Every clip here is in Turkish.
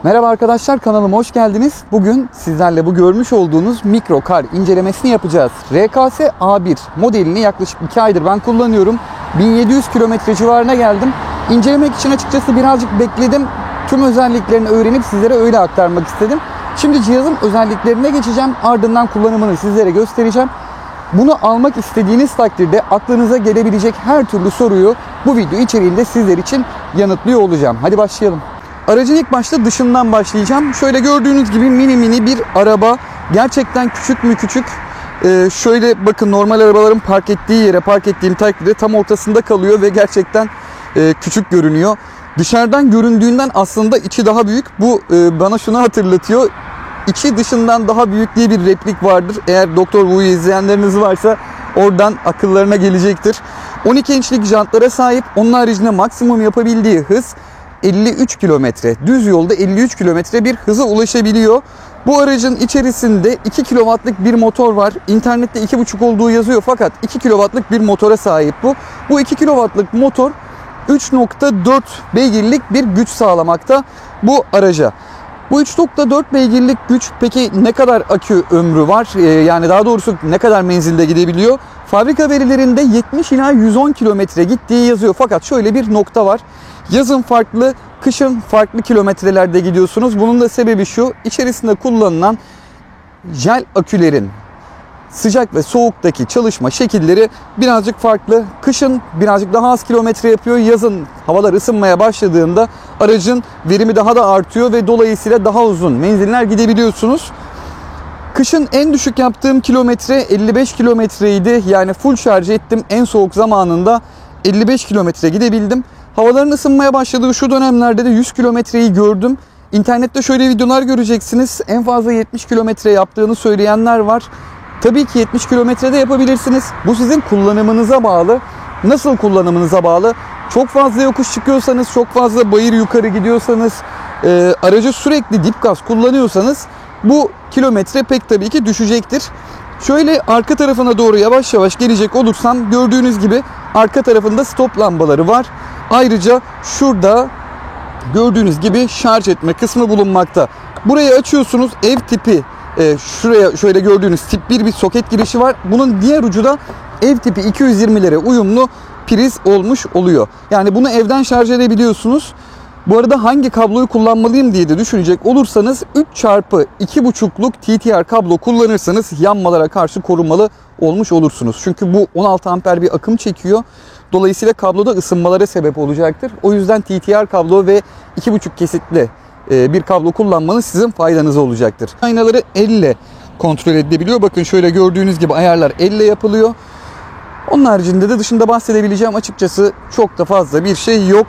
Merhaba arkadaşlar, kanalıma hoş geldiniz. Bugün sizlerle bu görmüş olduğunuz mikro kar incelemesini yapacağız. RKS A1 modelini yaklaşık 2 aydır ben kullanıyorum. 1700 kilometre civarına geldim. İncelemek için açıkçası birazcık bekledim. Tüm özelliklerini öğrenip sizlere öyle aktarmak istedim. Şimdi cihazın özelliklerine geçeceğim. Ardından kullanımını sizlere göstereceğim. Bunu almak istediğiniz takdirde aklınıza gelebilecek her türlü soruyu bu video içeriğinde sizler için yanıtlıyor olacağım. Hadi başlayalım. Aracın ilk başta dışından başlayacağım. Şöyle gördüğünüz gibi mini bir araba. Gerçekten küçük mü küçük. Şöyle bakın, normal arabaların park ettiği yere park ettiğim takdirde tam ortasında kalıyor ve gerçekten küçük görünüyor. Dışarıdan göründüğünden aslında içi daha büyük. Bu bana şunu hatırlatıyor. İçi dışından daha büyük diye bir replik vardır. Eğer Doktor Wu'yu izleyenleriniz varsa oradan akıllarına gelecektir. 12 inçlik jantlara sahip. Onun haricinde maksimum yapabildiği hız 53 kilometre. Düz yolda 53 kilometre bir hıza ulaşabiliyor. Bu aracın içerisinde 2 kW'lık bir motor var. İnternette 2,5 olduğu yazıyor fakat 2 kW'lık bir motora sahip bu. Bu 2 kW'lık motor 3.4 beygirlik bir güç sağlamakta bu araca. Bu 3.4 beygirlik güç peki ne kadar akü ömrü var? Yani daha doğrusu ne kadar menzilde gidebiliyor? Fabrika verilerinde 70 ila 110 kilometre gittiği yazıyor. Fakat şöyle bir nokta var. Yazın farklı, kışın farklı kilometrelerde gidiyorsunuz. Bunun da sebebi şu: içerisinde kullanılan jel akülerin sıcak ve soğuktaki çalışma şekilleri birazcık farklı. Kışın birazcık daha az kilometre yapıyor. Yazın havalar ısınmaya başladığında aracın verimi daha da artıyor ve dolayısıyla daha uzun menziller gidebiliyorsunuz. Kışın en düşük yaptığım kilometre 55 kilometreydi. Yani full şarj ettim. En soğuk zamanında 55 kilometre gidebildim. Havaların ısınmaya başladığı şu dönemlerde de 100 kilometreyi gördüm. İnternette şöyle videolar göreceksiniz. En fazla 70 kilometre yaptığını söyleyenler var. Tabii ki 70 kilometrede yapabilirsiniz. Bu sizin kullanımınıza bağlı. Nasıl kullanımınıza bağlı? Çok fazla yokuş çıkıyorsanız, çok fazla bayır yukarı gidiyorsanız, aracı sürekli dip gaz kullanıyorsanız bu kilometre pek tabii ki düşecektir. Şöyle arka tarafına doğru yavaş yavaş gelecek olursam, gördüğünüz gibi arka tarafında stop lambaları var. Ayrıca şurada gördüğünüz gibi şarj etme kısmı bulunmakta. Burayı açıyorsunuz, ev tipi. Şuraya şöyle gördüğünüz tip 1 bir soket girişi var. Bunun diğer ucu da ev tipi 220'lere uyumlu priz olmuş oluyor. Yani bunu evden şarj edebiliyorsunuz. Bu arada hangi kabloyu kullanmalıyım diye de düşünecek olursanız 3x2.5'luk TTR kablo kullanırsanız yanmalara karşı korumalı olmuş olursunuz. Çünkü bu 16 amper bir akım çekiyor. Dolayısıyla kabloda ısınmalara sebep olacaktır. O yüzden TTR kablo ve 2.5 kesitli bir kablo kullanmanız sizin faydanıza olacaktır. Aynaları elle kontrol edilebiliyor. Bakın şöyle gördüğünüz gibi ayarlar elle yapılıyor. Onun haricinde de dışında bahsedebileceğim açıkçası çok da fazla bir şey yok.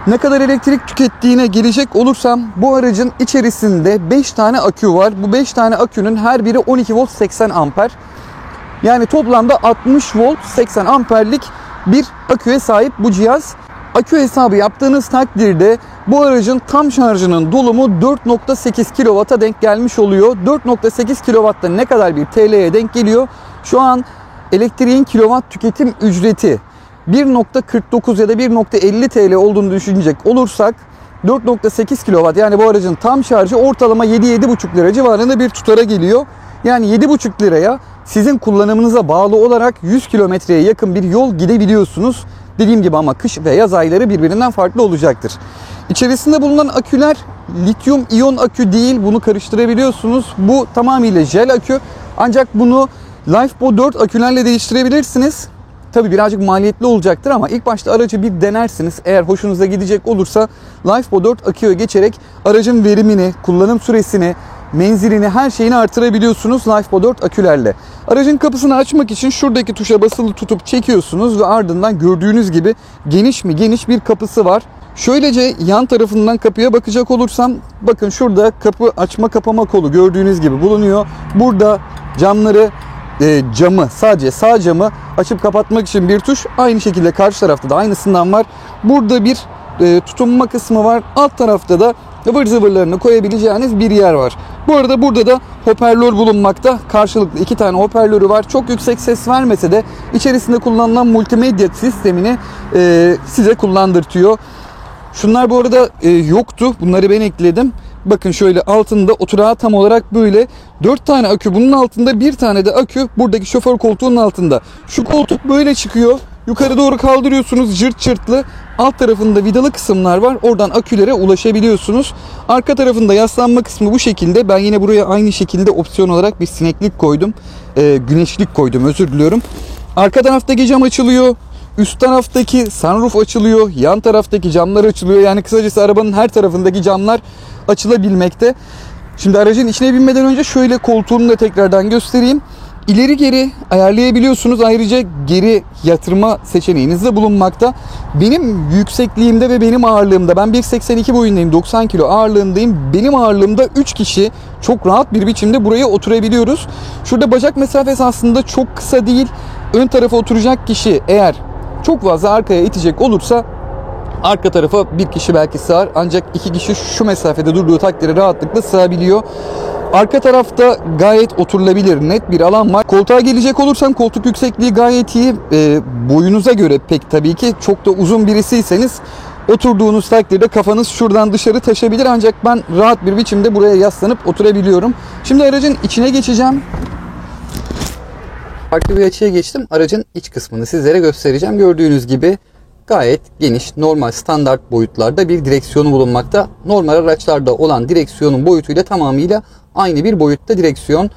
Ne kadar elektrik tükettiğine gelecek olursam, bu aracın içerisinde 5 tane akü var. Bu 5 tane akünün her biri 12 volt 80 amper. Yani toplamda 60 volt 80 amperlik bir aküye sahip bu cihaz. Akü hesabı yaptığınız takdirde bu aracın tam şarjının dolumu 4.8 kW'a denk gelmiş oluyor. 4.8 kW'da ne kadar bir TL'ye denk geliyor? Şu an elektriğin kilowatt tüketim ücreti 1.49 ya da 1.50 TL olduğunu düşünecek olursak 4.8 kW, yani bu aracın tam şarjı ortalama 7-7,5 lira civarında bir tutara geliyor. Yani 7,5 liraya sizin kullanımınıza bağlı olarak 100 kilometreye yakın bir yol gidebiliyorsunuz. Dediğim gibi ama kış ve yaz ayları birbirinden farklı olacaktır. İçerisinde bulunan aküler lityum iyon akü değil. Bunu karıştırabiliyorsunuz. Bu tamamıyla jel akü. Ancak bunu LifePo 4 akülerle değiştirebilirsiniz. Tabi birazcık maliyetli olacaktır ama ilk başta aracı bir denersiniz. Eğer hoşunuza gidecek olursa LifePo 4 aküye geçerek aracın verimini, kullanım süresini, menzilini, her şeyini artırabiliyorsunuz LifePo 4 akülerle. Aracın kapısını açmak için şuradaki tuşa basılı tutup çekiyorsunuz ve ardından gördüğünüz gibi geniş bir kapısı var. Şöylece yan tarafından kapıya bakacak olursam, bakın şurada kapı açma kapama kolu gördüğünüz gibi bulunuyor. Burada sadece sağ camı açıp kapatmak için bir tuş. Aynı şekilde karşı tarafta da aynısından var. Burada bir tutunma kısmı var. Alt tarafta da ıvır zıvırlarını koyabileceğiniz bir yer var. Bu arada burada da hoparlör bulunmakta. Karşılıklı 2 tane hoparlörü var. Çok yüksek ses vermese de içerisinde kullanılan multimedya sistemini size kullandırtıyor. Şunlar bu arada yoktu. Bunları ben ekledim. Bakın şöyle altında oturağı tam olarak böyle 4 tane akü. Bunun altında bir tane de akü buradaki şoför koltuğunun altında. Şu koltuk böyle çıkıyor. Yukarı doğru kaldırıyorsunuz, cırt cırtlı. Alt tarafında vidalı kısımlar var. Oradan akülere ulaşabiliyorsunuz. Arka tarafında yaslanma kısmı bu şekilde. Ben yine buraya aynı şekilde opsiyon olarak bir sineklik koydum. Güneşlik koydum, özür diliyorum. Arka taraftaki cam açılıyor. Üst taraftaki sunroof açılıyor. Yan taraftaki camlar açılıyor. Yani kısacası arabanın her tarafındaki camlar açılabilmekte. Şimdi aracın içine binmeden önce şöyle koltuğunu da tekrardan göstereyim. İleri geri ayarlayabiliyorsunuz. Ayrıca geri yatırma seçeneğiniz de bulunmakta. Benim yüksekliğimde ve benim ağırlığımda, ben 1.82 boyundayım, 90 kilo ağırlığındayım. Benim ağırlığımda 3 kişi çok rahat bir biçimde buraya oturabiliyoruz. Şurada bacak mesafesi aslında çok kısa değil. Ön tarafa oturacak kişi eğer çok fazla arkaya itecek olursa arka tarafa bir kişi belki sığar. Ancak iki kişi şu mesafede durduğu takdirde rahatlıkla sığabiliyor. Arka tarafta gayet oturulabilir, net bir alan var. Koltuğa gelecek olursam koltuk yüksekliği gayet iyi. Boyunuza göre pek tabii ki çok da uzun birisiyseniz oturduğunuz takdirde kafanız şuradan dışarı taşabilir. Ancak ben rahat bir biçimde buraya yaslanıp oturabiliyorum. Şimdi aracın içine geçeceğim. Farklı bir açıya geçtim. Aracın iç kısmını sizlere göstereceğim. Gördüğünüz gibi gayet geniş, normal standart boyutlarda bir direksiyonu bulunmakta. Normal araçlarda olan direksiyonun boyutuyla tamamıyla aynı bir boyutta direksiyon.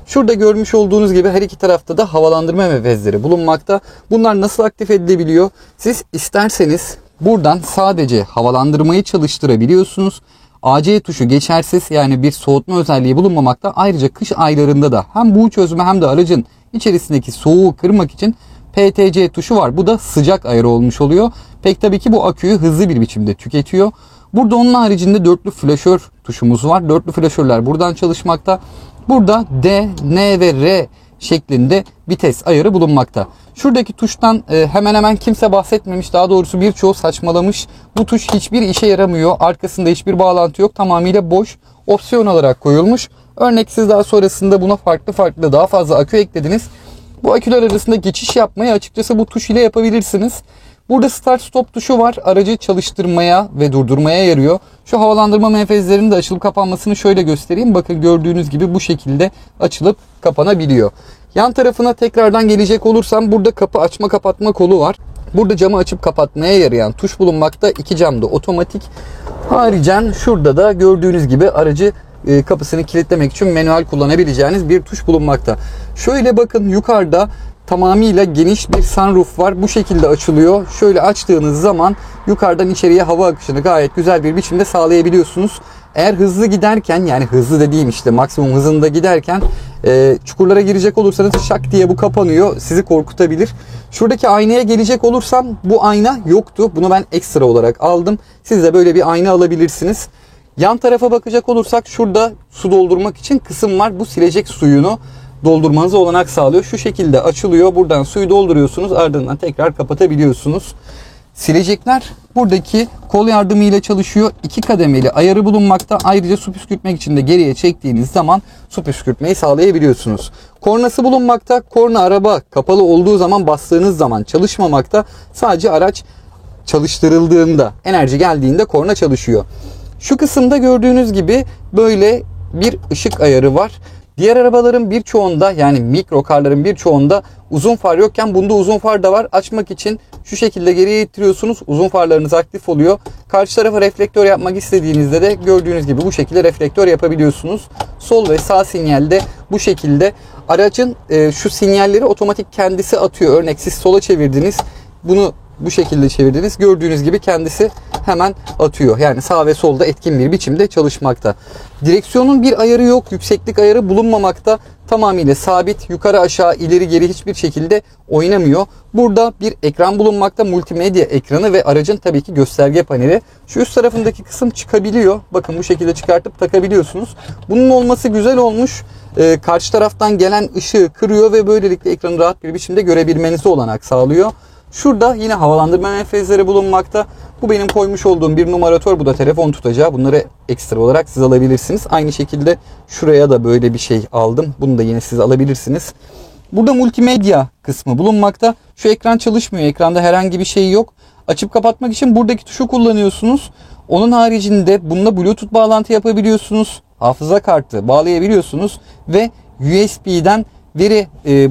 Şurada görmüş olduğunuz gibi her iki tarafta da havalandırma menfezleri bulunmakta. Bunlar nasıl aktif edilebiliyor? Siz isterseniz buradan sadece havalandırmayı çalıştırabiliyorsunuz. AC tuşu geçersiz, yani bir soğutma özelliği bulunmamakta. Ayrıca kış aylarında da hem buğu çözme hem de aracın içerisindeki soğuğu kırmak için PTC tuşu var. Bu da sıcak ayarı olmuş oluyor. Pek tabii ki bu aküyü hızlı bir biçimde tüketiyor. Burada onun haricinde dörtlü flaşör tuşumuz var. Dörtlü flaşörler buradan çalışmakta. Burada D, N ve R şeklinde vites ayarı bulunmakta. Şuradaki tuştan hemen hemen kimse bahsetmemiş. Daha doğrusu birçoğu saçmalamış. Bu tuş hiçbir işe yaramıyor. Arkasında hiçbir bağlantı yok. Tamamıyla boş. Opsiyon olarak koyulmuş. Örnek siz daha sonrasında buna farklı daha fazla akü eklediniz. Bu aküler arasında geçiş yapmayı açıkçası bu tuş ile yapabilirsiniz. Burada start stop tuşu var. Aracı çalıştırmaya ve durdurmaya yarıyor. Şu havalandırma menfezlerinin de açılıp kapanmasını şöyle göstereyim. Bakın gördüğünüz gibi bu şekilde açılıp kapanabiliyor. Yan tarafına tekrardan gelecek olursam burada kapı açma kapatma kolu var. Burada camı açıp kapatmaya yarayan tuş bulunmakta. İki cam da otomatik. Haricen şurada da gördüğünüz gibi aracı kapısını kilitlemek için manuel kullanabileceğiniz bir tuş bulunmakta. Şöyle bakın yukarıda tamamıyla geniş bir sunroof var. Bu şekilde açılıyor. Şöyle açtığınız zaman yukarıdan içeriye hava akışını gayet güzel bir biçimde sağlayabiliyorsunuz. Eğer hızlı giderken, yani hızlı dediğim işte maksimum hızında giderken çukurlara girecek olursanız şak diye bu kapanıyor. Sizi korkutabilir. Şuradaki aynaya gelecek olursam bu ayna yoktu. Bunu ben ekstra olarak aldım. Siz de böyle bir ayna alabilirsiniz. Yan tarafa bakacak olursak şurada su doldurmak için kısım var. Bu silecek suyunu doldurmanıza olanak sağlıyor. Şu şekilde açılıyor. Buradan suyu dolduruyorsunuz. Ardından tekrar kapatabiliyorsunuz. Silecekler buradaki kol yardımıyla çalışıyor. 2 kademeli ayarı bulunmakta. Ayrıca su püskürtmek için de geriye çektiğiniz zaman su püskürtmeyi sağlayabiliyorsunuz. Kornası bulunmakta. Korna araba kapalı olduğu zaman bastığınız zaman çalışmamakta. Sadece araç çalıştırıldığında, enerji geldiğinde korna çalışıyor. Şu kısımda gördüğünüz gibi böyle bir ışık ayarı var. Diğer arabaların birçoğunda, yani mikro karların birçoğunda uzun far yokken bunda uzun far da var. Açmak için şu şekilde geriye ittiriyorsunuz. Uzun farlarınız aktif oluyor. Karşı tarafa reflektör yapmak istediğinizde de gördüğünüz gibi bu şekilde reflektör yapabiliyorsunuz. Sol ve sağ sinyalde bu şekilde. Aracın şu sinyalleri otomatik kendisi atıyor. Örnek siz sola çevirdiniz. Bunu bu şekilde çevirdiniz. Gördüğünüz gibi kendisi hemen atıyor. Yani sağ ve solda etkin bir biçimde çalışmakta. Direksiyonun bir ayarı yok. Yükseklik ayarı bulunmamakta. Tamamıyla sabit. Yukarı aşağı ileri geri hiçbir şekilde oynamıyor. Burada bir ekran bulunmakta. Multimedya ekranı ve aracın tabii ki gösterge paneli. Şu üst tarafındaki kısım çıkabiliyor. Bakın bu şekilde çıkartıp takabiliyorsunuz. Bunun olması güzel olmuş. Karşı taraftan gelen ışığı kırıyor ve böylelikle ekranı rahat bir biçimde görebilmenize olanak sağlıyor. Şurada yine havalandırma menfezleri bulunmakta. Bu benim koymuş olduğum bir numaratör. Bu da telefon tutacağı. Bunları ekstra olarak siz alabilirsiniz. Aynı şekilde şuraya da böyle bir şey aldım. Bunu da yine siz alabilirsiniz. Burada multimedya kısmı bulunmakta. Şu ekran çalışmıyor. Ekranda herhangi bir şey yok. Açıp kapatmak için buradaki tuşu kullanıyorsunuz. Onun haricinde bununla Bluetooth bağlantı yapabiliyorsunuz. Hafıza kartı bağlayabiliyorsunuz ve USB'den veri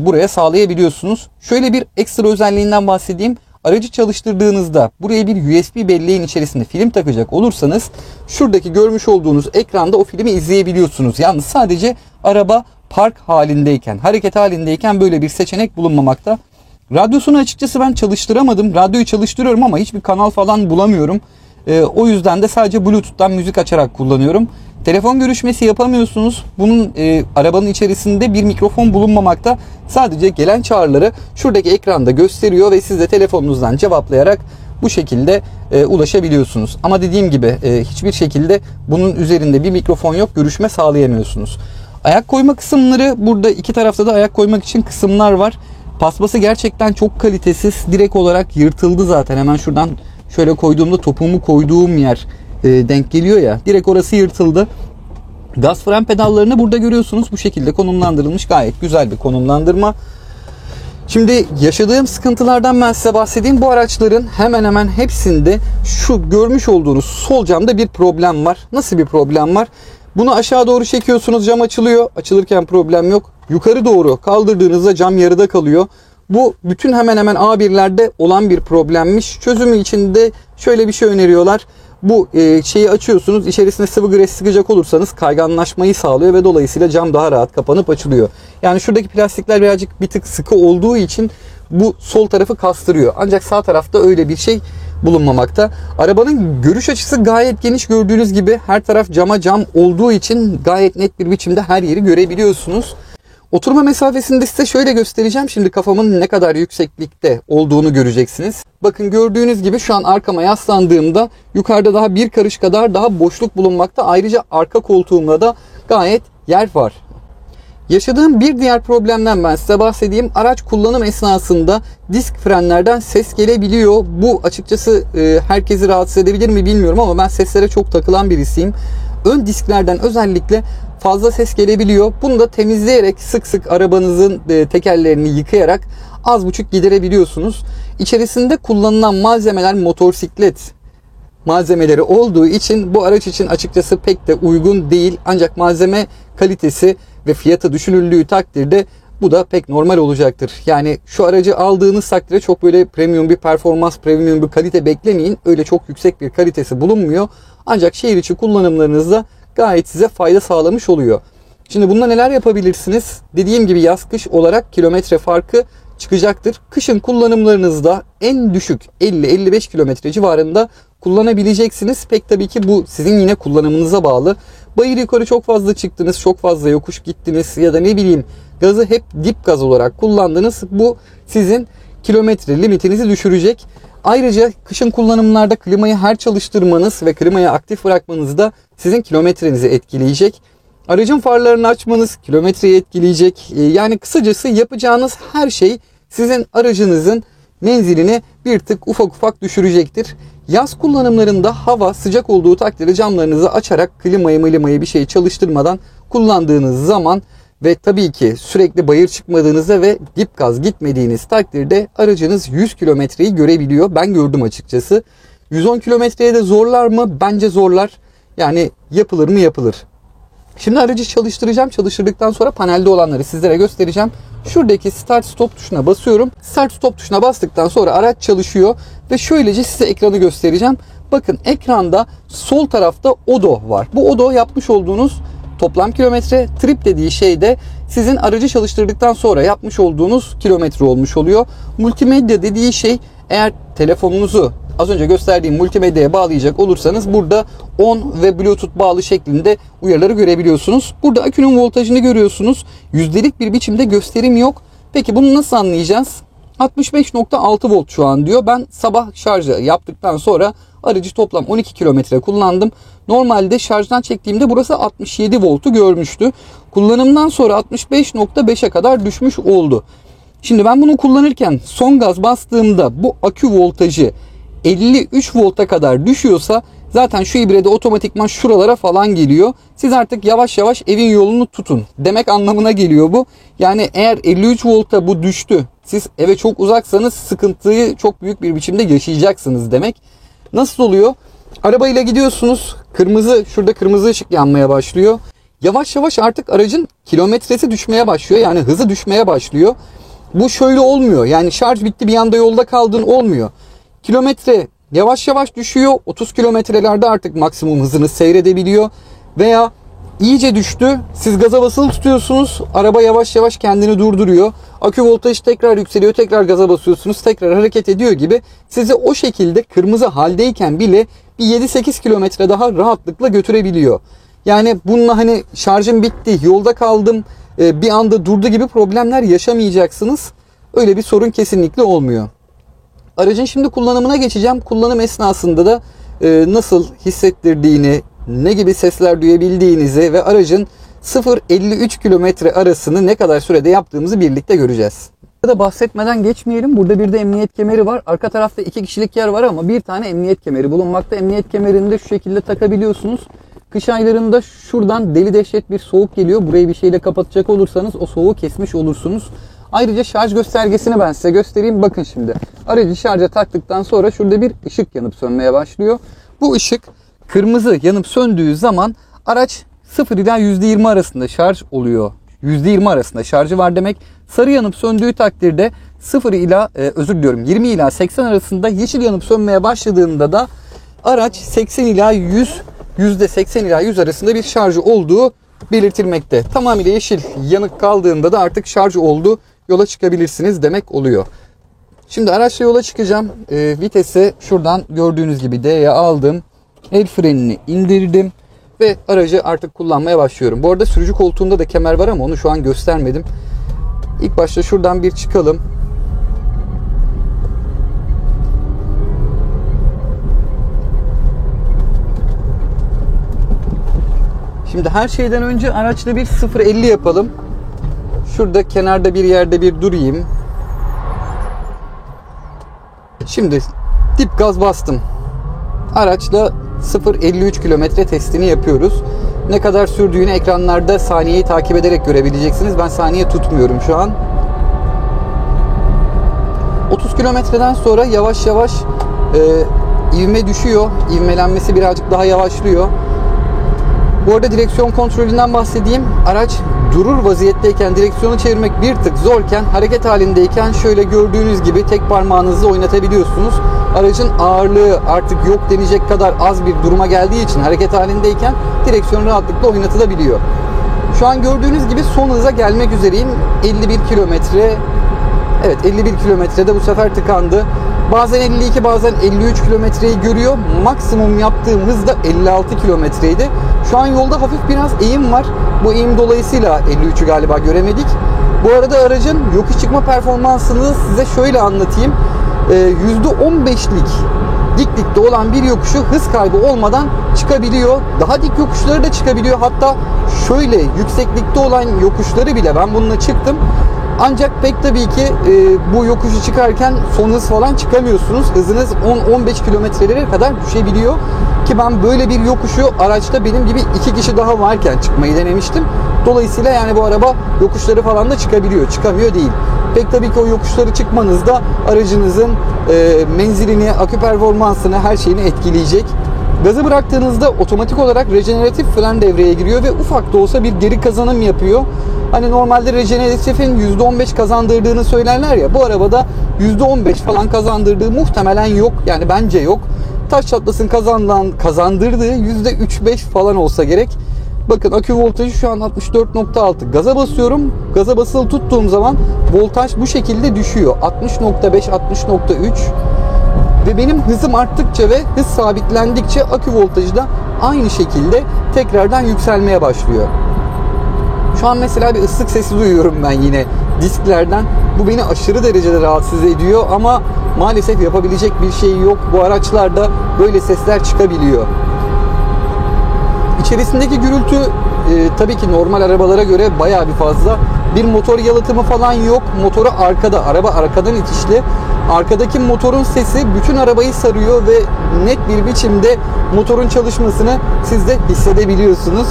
buraya sağlayabiliyorsunuz. Şöyle bir ekstra özelliğinden bahsedeyim. Aracı çalıştırdığınızda buraya bir USB belleğin içerisinde film takacak olursanız şuradaki görmüş olduğunuz ekranda o filmi izleyebiliyorsunuz. Yalnız sadece araba park halindeyken, hareket halindeyken böyle bir seçenek bulunmamakta. Radyosunu açıkçası ben çalıştıramadım. Radyoyu çalıştırıyorum ama hiçbir kanal falan bulamıyorum. O yüzden de sadece Bluetooth'tan müzik açarak kullanıyorum. Telefon görüşmesi yapamıyorsunuz. Bunun arabanın içerisinde bir mikrofon bulunmamakta. Sadece gelen çağrıları şuradaki ekranda gösteriyor ve siz de telefonunuzdan cevaplayarak bu şekilde ulaşabiliyorsunuz. Ama dediğim gibi hiçbir şekilde bunun üzerinde bir mikrofon yok. Görüşme sağlayamıyorsunuz. Ayak koyma kısımları, burada iki tarafta da ayak koymak için kısımlar var. Paspası gerçekten çok kalitesiz. Direkt olarak yırtıldı zaten. Hemen şuradan şöyle koyduğumda topuğumu koyduğum yer denk geliyor ya. Direkt orası yırtıldı. Gaz fren pedallarını burada görüyorsunuz. Bu şekilde konumlandırılmış. Gayet güzel bir konumlandırma. Şimdi yaşadığım sıkıntılardan ben size bahsedeyim. Bu araçların hemen hemen hepsinde şu görmüş olduğunuz sol camda bir problem var. Nasıl bir problem var? Bunu aşağı doğru çekiyorsunuz, cam açılıyor. Açılırken problem yok. Yukarı doğru kaldırdığınızda cam yarıda kalıyor. Bu bütün hemen hemen A1'lerde olan bir problemmiş. Çözümü için de şöyle bir şey öneriyorlar. Bu şeyi açıyorsunuz. İçerisine sıvı gres sıkacak olursanız kayganlaşmayı sağlıyor ve dolayısıyla cam daha rahat kapanıp açılıyor. Yani şuradaki plastikler birazcık bir tık sıkı olduğu için bu sol tarafı kastırıyor. Ancak sağ tarafta öyle bir şey bulunmamakta. Arabanın görüş açısı gayet geniş, gördüğünüz gibi her taraf cama cam olduğu için gayet net bir biçimde her yeri görebiliyorsunuz. Oturma mesafesini de size şöyle göstereceğim. Şimdi kafamın ne kadar yükseklikte olduğunu göreceksiniz. Bakın gördüğünüz gibi şu an arkama yaslandığımda yukarıda daha bir karış kadar daha boşluk bulunmakta. Ayrıca arka koltuğumda da gayet yer var. Yaşadığım bir diğer problemden ben size bahsedeyim. Araç kullanım esnasında disk frenlerden ses gelebiliyor. Bu açıkçası herkesi rahatsız edebilir mi bilmiyorum ama ben seslere çok takılan birisiyim. Ön disklerden özellikle fazla ses gelebiliyor. Bunu da temizleyerek sık sık arabanızın tekerlerini yıkayarak az buçuk giderebiliyorsunuz. İçerisinde kullanılan malzemeler motosiklet malzemeleri olduğu için bu araç için açıkçası pek de uygun değil. Ancak malzeme kalitesi ve fiyatı düşünüldüğü takdirde bu da pek normal olacaktır. Yani şu aracı aldığınız takdirde çok böyle premium bir performans, premium bir kalite beklemeyin. Öyle çok yüksek bir kalitesi bulunmuyor. Ancak şehir içi kullanımlarınızda gayet size fayda sağlamış oluyor. Şimdi bunda neler yapabilirsiniz? Dediğim gibi yaz kış olarak kilometre farkı çıkacaktır. Kışın kullanımlarınızda en düşük 50-55 kilometre civarında kullanabileceksiniz. Pek tabii ki bu sizin yine kullanımınıza bağlı. Bayır yukarı çok fazla çıktınız, çok fazla yokuş gittiniz ya da ne bileyim gazı hep dip gaz olarak kullandınız. Bu sizin kilometre limitinizi düşürecek. Ayrıca kışın kullanımlarda klimayı her çalıştırmanız ve klimayı aktif bırakmanız da sizin kilometrenizi etkileyecek. Aracın farlarını açmanız kilometreyi etkileyecek. Yani kısacası yapacağınız her şey sizin aracınızın menzilini bir tık ufak düşürecektir. Yaz kullanımlarında hava sıcak olduğu takdirde camlarınızı açarak klimayı bir şey çalıştırmadan kullandığınız zaman ve tabii ki sürekli bayır çıkmadığınızda ve dip gaz gitmediğiniz takdirde aracınız 100 kilometreyi görebiliyor. Ben gördüm açıkçası. 110 kilometreye de zorlar mı? Bence zorlar. Yani yapılır mı? Yapılır. Şimdi aracı çalıştıracağım. Çalıştırdıktan sonra panelde olanları sizlere göstereceğim. Şuradaki start stop tuşuna basıyorum. Start stop tuşuna bastıktan sonra araç çalışıyor ve şöylece size ekranı göstereceğim. Bakın ekranda sol tarafta odo var. Bu odo yapmış olduğunuz toplam kilometre, trip dediği şey de sizin aracı çalıştırdıktan sonra yapmış olduğunuz kilometre olmuş oluyor. Multimedya dediği şey, eğer telefonunuzu az önce gösterdiğim multimedyaya bağlayacak olursanız burada on ve Bluetooth bağlı şeklinde uyarıları görebiliyorsunuz. Burada akünün voltajını görüyorsunuz. Yüzdelik bir biçimde gösterim yok. Peki bunu nasıl anlayacağız? 65.6 volt şu an diyor. Ben sabah şarjı yaptıktan sonra aracı toplam 12 kilometre kullandım. Normalde şarjdan çektiğimde burası 67 voltu görmüştü. Kullanımdan sonra 65.5'e kadar düşmüş oldu. Şimdi ben bunu kullanırken son gaz bastığımda bu akü voltajı 53 volta kadar düşüyorsa zaten şu ibrede otomatikman şuralara falan geliyor. Siz artık yavaş yavaş evin yolunu tutun demek anlamına geliyor bu. Yani eğer 53 volta bu düştü, siz eve çok uzaksanız sıkıntıyı çok büyük bir biçimde yaşayacaksınız demek. Nasıl oluyor? Arabayla gidiyorsunuz. Şurada kırmızı ışık yanmaya başlıyor. Yavaş yavaş artık aracın kilometresi düşmeye başlıyor. Yani hızı düşmeye başlıyor. Bu şöyle olmuyor. Yani şarj bitti bir anda yolda kaldın olmuyor. Kilometre yavaş yavaş düşüyor. 30 kilometrelerde artık maksimum hızını seyredebiliyor. Veya iyice düştü. Siz gaza basılı tutuyorsunuz. Araba yavaş yavaş kendini durduruyor. Akü voltajı tekrar yükseliyor. Tekrar gaza basıyorsunuz. Tekrar hareket ediyor gibi. Sizi o şekilde kırmızı haldeyken bile bir 7-8 kilometre daha rahatlıkla götürebiliyor. Yani bununla hani şarjım bitti, yolda kaldım, bir anda durdu gibi problemler yaşamayacaksınız. Öyle bir sorun kesinlikle olmuyor. Aracın şimdi kullanımına geçeceğim. Kullanım esnasında da nasıl hissettirdiğini, ne gibi sesler duyabildiğinizi ve aracın 0-53 kilometre arasını ne kadar sürede yaptığımızı birlikte göreceğiz. Burada bahsetmeden geçmeyelim. Burada bir de emniyet kemeri var. Arka tarafta 2 kişilik yer var ama bir tane emniyet kemeri bulunmakta. Emniyet kemerini de şu şekilde takabiliyorsunuz. Kış aylarında şuradan deli dehşet bir soğuk geliyor. Burayı bir şeyle kapatacak olursanız o soğuğu kesmiş olursunuz. Ayrıca şarj göstergesini ben size göstereyim. Bakın şimdi. Aracı şarja taktıktan sonra şurada bir ışık yanıp sönmeye başlıyor. Bu ışık kırmızı yanıp söndüğü zaman araç 0 ila %20 arasında şarj oluyor. %20 arasında şarjı var demek. Sarı yanıp söndüğü takdirde 20 ila 80 arasında, yeşil yanıp sönmeye başladığında da araç 80 ila 100, %80 ila 100 arasında bir şarjı olduğu belirtilmekte. Tamamıyla yeşil yanık kaldığında da artık şarj oldu, yola çıkabilirsiniz demek oluyor. Şimdi araçla yola çıkacağım. Vitesi şuradan gördüğünüz gibi D'ye aldım. El frenini indirdim ve aracı artık kullanmaya başlıyorum. Bu arada sürücü koltuğunda da kemer var ama onu şu an göstermedim. İlk başta şuradan bir çıkalım. Şimdi her şeyden önce araçla bir 0-50 yapalım. Şurada kenarda bir yerde bir durayım. Şimdi dip gaz bastım. Araçla 0-53 kilometre testini yapıyoruz. Ne kadar sürdüğünü ekranlarda saniyeyi takip ederek görebileceksiniz. Ben saniye tutmuyorum şu an. 30 kilometreden sonra yavaş yavaş ivme düşüyor. İvmelenmesi birazcık daha yavaşlıyor. Bu arada direksiyon kontrolünden bahsedeyim. Araç durur vaziyetteyken direksiyonu çevirmek bir tık zorken, hareket halindeyken şöyle gördüğünüz gibi tek parmağınızla oynatabiliyorsunuz. Aracın ağırlığı artık yok denecek kadar az bir duruma geldiği için hareket halindeyken direksiyon rahatlıkla oynatılabiliyor. Şu an gördüğünüz gibi son hıza gelmek üzereyim. 51 kilometre. Evet, 51 kilometrede bu sefer tıkandı. Bazen 52, bazen 53 kilometreyi görüyor. Maksimum yaptığım hız da 56 kilometreydi. Şu an yolda hafif biraz eğim var. Bu eğim dolayısıyla 53'ü galiba göremedik. Bu arada aracın yokuş çıkma performansını size şöyle anlatayım. %15'lik diklikte olan bir yokuşu hız kaybı olmadan çıkabiliyor. Daha dik yokuşları da çıkabiliyor. Hatta şöyle yükseklikte olan yokuşları bile ben bununla çıktım. Ancak pek tabii ki bu yokuşu çıkarken son hız falan çıkamıyorsunuz. Hızınız 10-15 kilometrelere kadar düşebiliyor. Ki ben böyle bir yokuşu araçta benim gibi 2 kişi daha varken çıkmayı denemiştim. Dolayısıyla yani bu araba yokuşları falan da çıkabiliyor. Çıkamıyor değil. Pek tabii ki o yokuşları çıkmanızda aracınızın menzilini, akü performansını, her şeyini etkileyecek. Gazı bıraktığınızda otomatik olarak rejeneratif fren devreye giriyor ve ufak da olsa bir geri kazanım yapıyor. Hani normalde rejeneratifin %15 kazandırdığını söylerler ya, bu arabada %15 falan kazandırdığı muhtemelen yok. Yani bence yok. Taş çatlasın kazandırdığı %3-5 falan olsa gerek. Bakın akü voltajı şu an 64.6. Gaza basıyorum. Gaza basılı tuttuğum zaman voltaj bu şekilde düşüyor. 60.5, 60.3. Ve benim hızım arttıkça ve hız sabitlendikçe akü voltajı da aynı şekilde tekrardan yükselmeye başlıyor. Şu an mesela bir ıslık sesi duyuyorum ben yine disklerden. Bu beni aşırı derecede rahatsız ediyor ama maalesef yapabilecek bir şey yok. Bu araçlarda böyle sesler çıkabiliyor. İçerisindeki gürültü tabii ki normal arabalara göre bayağı bir fazla. Bir motor yalıtımı falan yok. Motoru arkada. Araba arkadan itişli. Arkadaki motorun sesi bütün arabayı sarıyor ve net bir biçimde motorun çalışmasını siz de hissedebiliyorsunuz.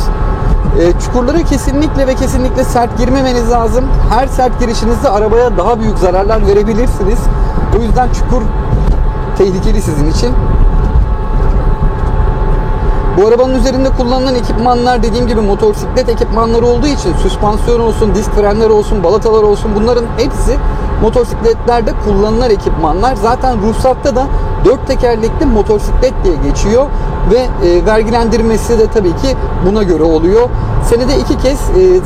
Çukurlara kesinlikle ve kesinlikle sert girmemeniz lazım. Her sert girişinizde arabaya daha büyük zararlar verebilirsiniz. O yüzden çukur tehlikeli sizin için. Bu arabanın üzerinde kullanılan ekipmanlar dediğim gibi motosiklet ekipmanları olduğu için süspansiyon olsun, disk frenler olsun, balatalar olsun, bunların hepsi motosikletlerde kullanılan ekipmanlar. Zaten ruhsatta da 4 tekerlekli motosiklet diye geçiyor ve vergilendirmesi de tabii ki buna göre oluyor. Senede 2 kez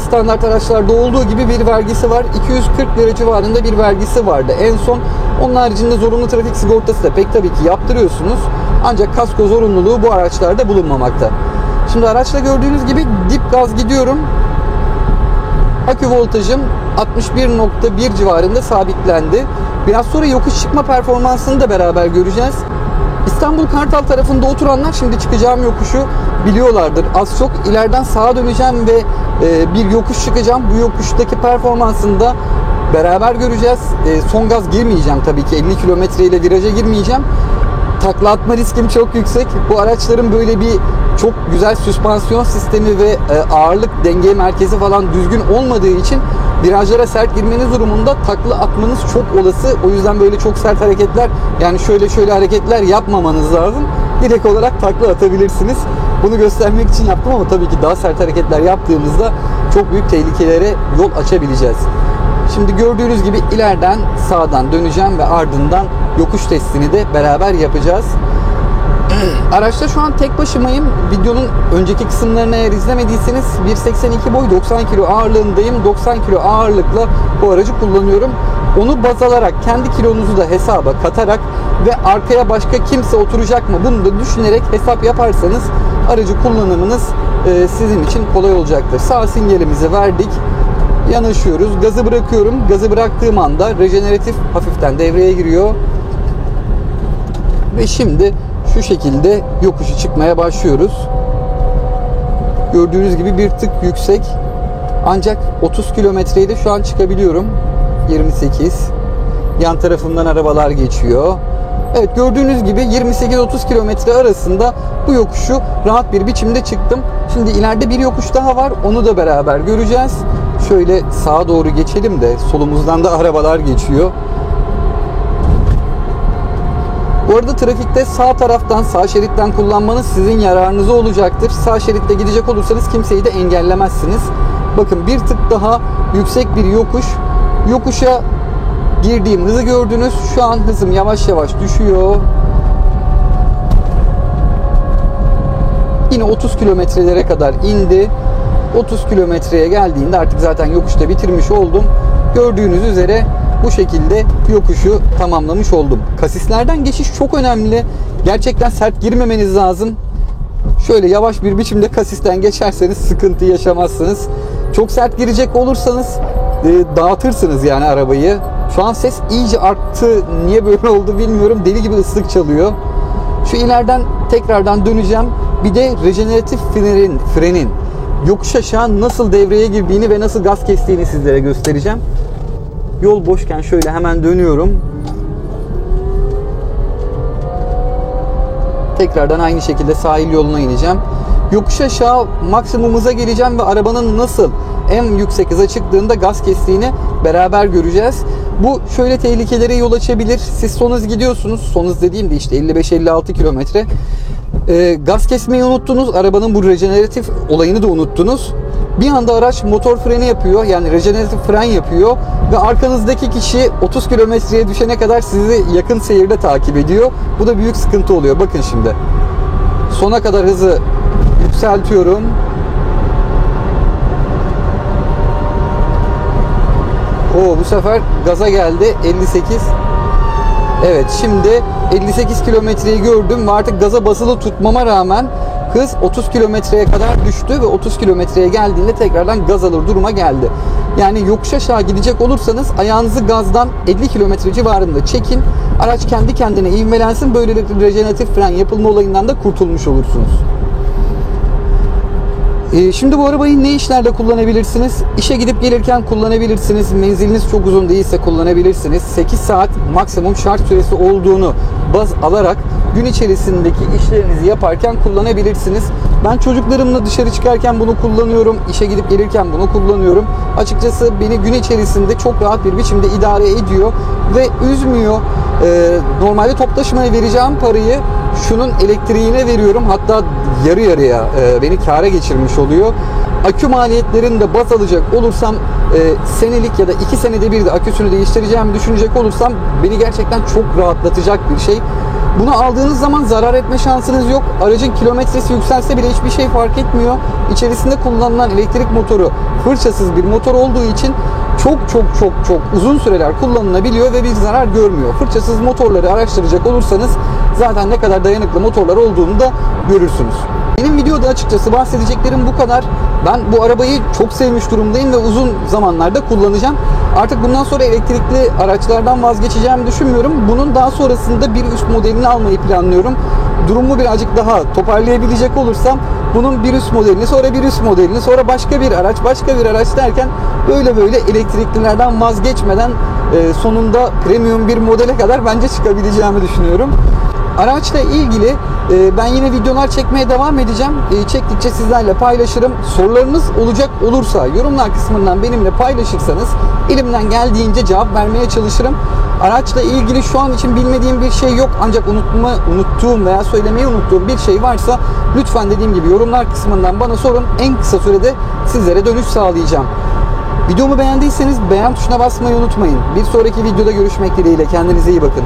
standart araçlarda olduğu gibi bir vergisi var. 240 lira civarında bir vergisi vardı en son. Onun haricinde zorunlu trafik sigortası da pek tabii ki yaptırıyorsunuz. Ancak kasko zorunluluğu bu araçlarda bulunmamakta. Şimdi araçla gördüğünüz gibi dip gaz gidiyorum. Akü voltajım 61.1 civarında sabitlendi. Biraz sonra yokuş çıkma performansını da beraber göreceğiz. İstanbul Kartal tarafında oturanlar şimdi çıkacağım yokuşu biliyorlardır. Az çok ileriden sağa döneceğim ve bir yokuş çıkacağım. Bu yokuştaki performansını da beraber göreceğiz. Son gaz girmeyeceğim tabii ki. 50 kilometre ile viraja girmeyeceğim. Takla atma riskim çok yüksek. Bu araçların böyle bir çok güzel süspansiyon sistemi ve ağırlık denge merkezi falan düzgün olmadığı için virajlara sert girmeniz durumunda takla atmanız çok olası. O yüzden böyle çok sert hareketler, yani şöyle hareketler yapmamanız lazım. Direkt olarak takla atabilirsiniz. Bunu göstermek için yaptım ama tabii ki daha sert hareketler yaptığımızda çok büyük tehlikelere yol açabileceğiz. Şimdi gördüğünüz gibi ileriden sağdan döneceğim ve ardından yokuş testini de beraber yapacağız. Araçta şu an tek başımayım. Videonun önceki kısımlarını eğer izlemediyseniz 1.82 boy 90 kilo ağırlığındayım. 90 kilo ağırlıkla bu aracı kullanıyorum. Onu baz alarak, kendi kilonuzu da hesaba katarak ve arkaya başka kimse oturacak mı bunu da düşünerek hesap yaparsanız aracı kullanımınız sizin için kolay olacaktır. Sağ sinyalimizi verdik. Yanaşıyoruz. Gazı bırakıyorum. Gazı bıraktığım anda rejeneratif hafiften devreye giriyor. Ve şimdi şu şekilde yokuşu çıkmaya başlıyoruz. Gördüğünüz gibi bir tık yüksek. Ancak 30 kilometreyi de şu an çıkabiliyorum. 28. Yan tarafımdan arabalar geçiyor. Evet, gördüğünüz gibi 28-30 kilometre arasında bu yokuşu rahat bir biçimde çıktım. Şimdi ileride bir yokuş daha var. Onu da beraber göreceğiz. Şöyle sağa doğru geçelim de solumuzdan da arabalar geçiyor. Bu arada trafikte sağ taraftan, sağ şeritten kullanmanız sizin yararınıza olacaktır. Sağ şeritte gidecek olursanız kimseyi de engellemezsiniz. Bakın bir tık daha yüksek bir yokuş. Yokuşa girdiğim hızı gördünüz. Şu an hızım yavaş yavaş düşüyor. Yine 30 kilometrelere kadar indi. 30 kilometreye geldiğinde artık zaten yokuşta bitirmiş oldum. Gördüğünüz üzere bu şekilde yokuşu tamamlamış oldum. Kasislerden geçiş çok önemli. Gerçekten sert girmemeniz lazım. Şöyle yavaş bir biçimde kasisten geçerseniz sıkıntı yaşamazsınız. Çok sert girecek olursanız dağıtırsınız yani arabayı. Şu an ses iyice arttı. Niye böyle oldu bilmiyorum. Deli gibi ıslık çalıyor. Şu ileriden tekrardan döneceğim. Bir de rejeneratif frenin yokuş aşağı nasıl devreye girdiğini ve nasıl gaz kestiğini sizlere göstereceğim. Yol boşken şöyle hemen dönüyorum. Tekrardan aynı şekilde sahil yoluna ineceğim. Yokuş aşağı maksimum hıza geleceğim ve arabanın nasıl en yüksek hıza çıktığında gaz kestiğini beraber göreceğiz. Bu şöyle tehlikelere yol açabilir. Siz son hız gidiyorsunuz. Son hız dediğimde işte 55-56 kilometre. Gaz kesmeyi unuttunuz. Arabanın bu rejeneratif olayını da unuttunuz. Bir anda araç motor freni yapıyor. Yani rejeneratif fren yapıyor. Ve arkanızdaki kişi 30 kilometreye düşene kadar sizi yakın seyirde takip ediyor. Bu da büyük sıkıntı oluyor. Bakın şimdi. Sona kadar hızı yükseltiyorum. Bu sefer gaza geldi. 58. Evet, şimdi 58 kilometreyi gördüm ve artık gaza basılı tutmama rağmen hız 30 kilometreye kadar düştü ve 30 kilometreye geldiğinde tekrardan gaz alır duruma geldi. Yani yokuş aşağı gidecek olursanız ayağınızı gazdan 50 kilometre civarında çekin. Araç kendi kendine ivmelensin. Böylelikle rejeneratif fren yapılma olayından da kurtulmuş olursunuz. Şimdi bu arabayı ne işlerde kullanabilirsiniz? İşe gidip gelirken kullanabilirsiniz. Menziliniz çok uzun değilse kullanabilirsiniz. 8 saat maksimum şarj süresi olduğunu baz alarak gün içerisindeki işlerinizi yaparken kullanabilirsiniz. Ben çocuklarımla dışarı çıkarken bunu kullanıyorum. İşe gidip gelirken bunu kullanıyorum. Açıkçası beni gün içerisinde çok rahat bir biçimde idare ediyor ve üzmüyor. Normalde top taşımaya vereceğim parayı şunun elektriğine veriyorum. Hatta yarı yarıya beni kâra geçirmiş oluyor. Akü maliyetlerini de baz alacak olursam senelik ya da 2 senede bir de aküsünü değiştireceğimi düşünecek olursam beni gerçekten çok rahatlatacak bir şey. Bunu aldığınız zaman zarar etme şansınız yok. Aracın kilometresi yükselse bile hiçbir şey fark etmiyor. İçerisinde kullanılan elektrik motoru fırçasız bir motor olduğu için çok uzun süreler kullanılabiliyor ve bir zarar görmüyor. Fırçasız motorları araştıracak olursanız zaten ne kadar dayanıklı motorlar olduğunu da görürsünüz. Benim videoda açıkçası bahsedeceklerim bu kadar. Ben bu arabayı çok sevmiş durumdayım ve uzun zamanlarda kullanacağım. Artık bundan sonra elektrikli araçlardan vazgeçeceğimi düşünmüyorum. Bunun daha sonrasında bir üst modelini almayı planlıyorum. Durumu birazcık daha toparlayabilecek olursam bunun bir üst modelini, sonra bir üst modelini, sonra başka bir araç derken böyle elektriklilerden vazgeçmeden sonunda premium bir modele kadar bence çıkabileceğimi düşünüyorum. Araçla ilgili ben yine videolar çekmeye devam edeceğim. Çektikçe sizlerle paylaşırım. Sorularınız olacak olursa yorumlar kısmından benimle paylaşırsanız elimden geldiğince cevap vermeye çalışırım. Araçla ilgili şu an için bilmediğim bir şey yok. Ancak unuttuğum veya söylemeyi unuttuğum bir şey varsa lütfen dediğim gibi yorumlar kısmından bana sorun. En kısa sürede sizlere dönüş sağlayacağım. Videomu beğendiyseniz beğen tuşuna basmayı unutmayın. Bir sonraki videoda görüşmek dileğiyle. Kendinize iyi bakın.